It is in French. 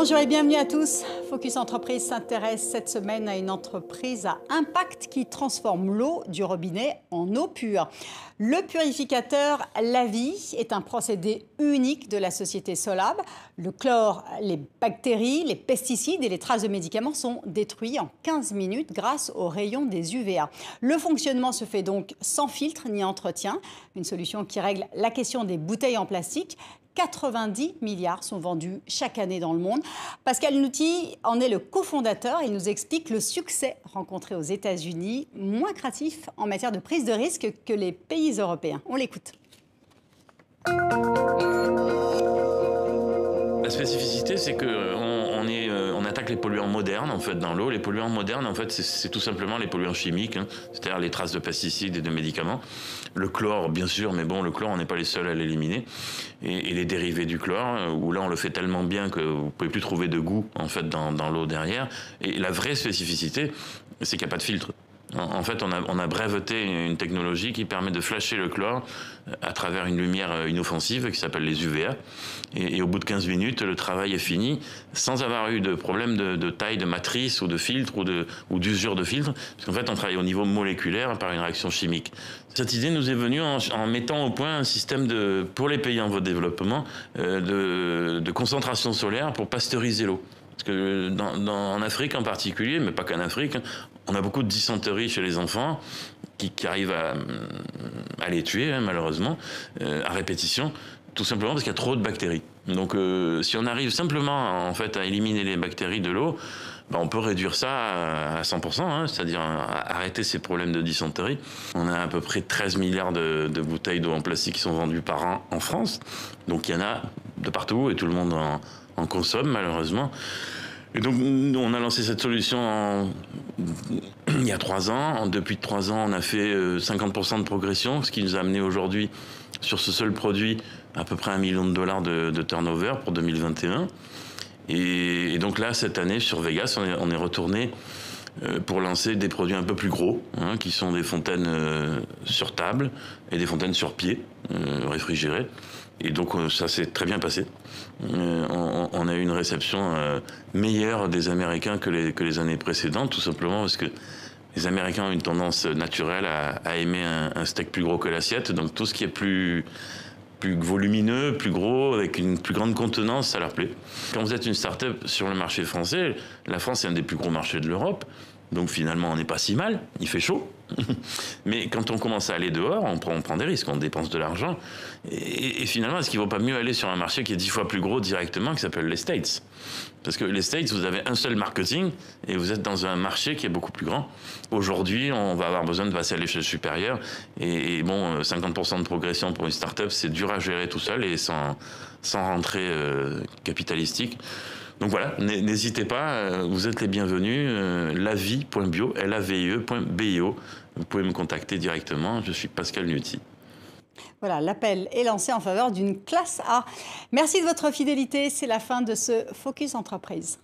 Bonjour et bienvenue à tous. Focus Entreprise s'intéresse cette semaine à une entreprise à impact qui transforme l'eau du robinet en eau pure. Le purificateur Lavie est un procédé unique de la société Solab. Le chlore, les bactéries, les pesticides et les traces de médicaments sont détruits en 15 minutes grâce aux rayons des UVA. Le fonctionnement se fait donc sans filtre ni entretien. Une solution qui règle la question des bouteilles en plastique. 90 milliards sont vendus chaque année dans le monde. Pascal Nouty en est le cofondateur. Il nous explique le succès rencontré aux États-Unis, moins craintif en matière de prise de risque que les pays européens. On l'écoute. La spécificité, c'est qu'on attaque les polluants modernes en fait dans l'eau. Les polluants modernes, en fait, c'est tout simplement les polluants chimiques, hein, c'est-à-dire les traces de pesticides et de médicaments. Le chlore, bien sûr, mais bon, le chlore, on n'est pas les seuls à l'éliminer. Et les dérivés du chlore, où là, on le fait tellement bien que vous pouvez plus trouver de goût en fait dans l'eau derrière. Et la vraie spécificité, c'est qu'il n'y a pas de filtre. En fait, on a breveté une technologie qui permet de flasher le chlore à travers une lumière inoffensive qui s'appelle les UVA. Et au bout de 15 minutes, le travail est fini sans avoir eu de problème de taille de matrice ou de filtre ou d'usure de filtre. Parce qu'en fait, on travaille au niveau moléculaire par une réaction chimique. Cette idée nous est venue en mettant au point un système pour les pays en voie de développement de concentration solaire pour pasteuriser l'eau. Parce que en Afrique en particulier, mais pas qu'en Afrique, on a beaucoup de dysenterie chez les enfants qui arrivent à les tuer, hein, malheureusement, à répétition, tout simplement parce qu'il y a trop de bactéries. Donc si on arrive simplement en fait, à éliminer les bactéries de l'eau, ben, on peut réduire ça à 100%, hein, c'est-à-dire arrêter ces problèmes de dysenterie. On a à peu près 13 milliards de bouteilles d'eau en plastique qui sont vendues par an en France. Donc il y en a de partout et tout le monde en consomme malheureusement. Et donc on a lancé cette solution il y a 3 ans. Depuis 3 ans, on a fait 50% de progression, ce qui nous a amené aujourd'hui sur ce seul produit à peu près $1 million de turnover pour 2021. Et donc là, cette année, sur Vegas, on est retourné pour lancer des produits un peu plus gros, hein, qui sont des fontaines sur table et des fontaines sur pied, réfrigérées. Et donc ça s'est très bien passé. On a eu une réception meilleure des Américains que les années précédentes, tout simplement parce que les Américains ont une tendance naturelle à aimer un steak plus gros que l'assiette. Donc tout ce qui est plus volumineux, plus gros, avec une plus grande contenance, ça leur plaît. Quand vous êtes une start-up sur le marché français, la France est un des plus gros marchés de l'Europe. Donc finalement, on n'est pas si mal, il fait chaud. Mais quand on commence à aller dehors, on prend des risques, on dépense de l'argent. Et finalement, est-ce qu'il ne vaut pas mieux aller sur un marché qui est 10 fois plus gros directement, qui s'appelle les States? Parce que les States, vous avez un seul marketing et vous êtes dans un marché qui est beaucoup plus grand. Aujourd'hui, on va avoir besoin de passer à l'échelle supérieure. Et bon, 50% de progression pour une start-up, c'est dur à gérer tout seul et sans rentrée capitalistique. Donc voilà, n'hésitez pas, vous êtes les bienvenus, lavie.bio, lavie.bio. Vous pouvez me contacter directement, je suis Pascal Nouty. Voilà, l'appel est lancé en faveur d'une classe A. Merci de votre fidélité, c'est la fin de ce Focus Entreprise.